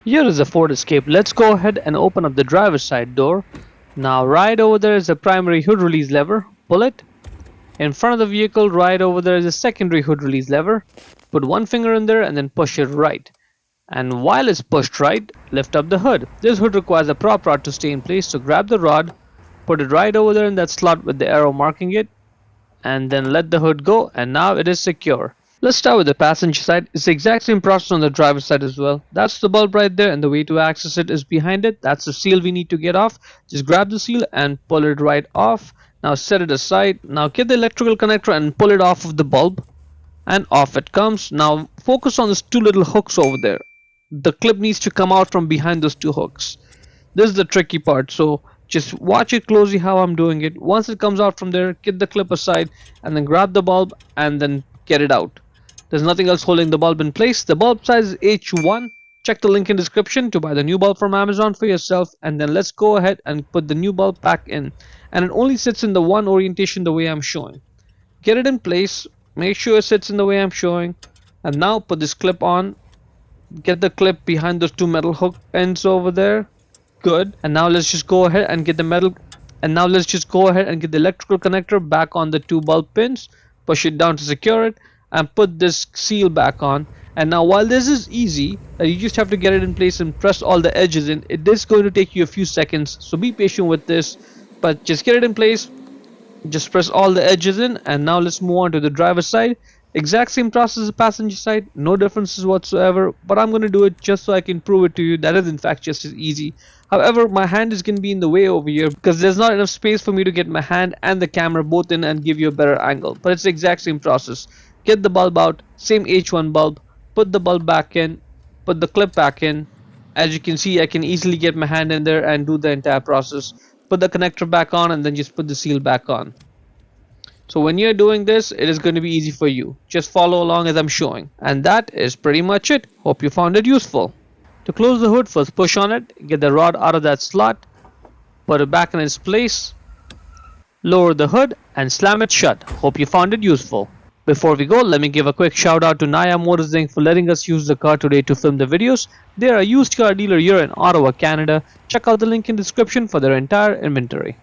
Here is the Ford Escape. Let's go ahead and open up the driver's side door. Now right over there is the primary hood release lever. Pull it. In front of the vehicle right over there is a secondary hood release lever. Put one finger in there and then push it right. And while it's pushed right, lift up the hood. This hood requires a prop rod to stay in place, so grab the rod, put it right over there in that slot with the arrow marking it, and then let the hood go, and now it is secure. Let's start with the passenger side. It's the exact same process on the driver's side as well. That's the bulb right there, and the way to access it is behind it. That's the seal we need to get off. Just grab the seal and pull it right off. Now set it aside. Now get the electrical connector and pull it off of the bulb, and off it comes. Now focus on those two little hooks over there. The clip needs to come out from behind those two hooks. This is the tricky part, so just watch it closely how I'm doing it. Once it comes out from there, get the clip aside and then grab the bulb and then get it out. There's nothing else holding the bulb in place. The bulb size is H1. Check the link in description to buy the new bulb from Amazon for yourself, and then let's go ahead and put the new bulb back in. And it only sits in the one orientation the way I'm showing. Get it in place, make sure it sits in the way I'm showing, and now put this clip on. Get the clip behind those two metal hook ends over there. Good. And now let's just go ahead and get the electrical connector back on the two bulb pins. Push it down to secure it and put this seal back on. And now while this is easy, you just have to get it in place and press all the edges in. It is going to take you a few seconds, so be patient with this, but just get it in place. Just press all the edges in, and now let's move on to the driver's side. Exact same process as the passenger side, no differences whatsoever, but I'm going to do it just so I can prove it to you that is in fact just as easy. However, my hand is going to be in the way over here because there's not enough space for me to get my hand and the camera both in and give you a better angle, but it's the exact same process. Get the bulb out, same H1 bulb, put the bulb back in, put the clip back in. As you can see, I can easily get my hand in there and do the entire process. Put the connector back on and then just put the seal back on. So when you're doing this, it is going to be easy for you. Just follow along as I'm showing. And that is pretty much it. Hope you found it useful. To close the hood, first push on it, get the rod out of that slot, put it back in its place, lower the hood and slam it shut. Hope you found it useful. Before we go, let me give a quick shout out to Naya Motors Inc. for letting us use the car today to film the videos. They are a used car dealer here in Ottawa, Canada. Check out the link in the description for their entire inventory.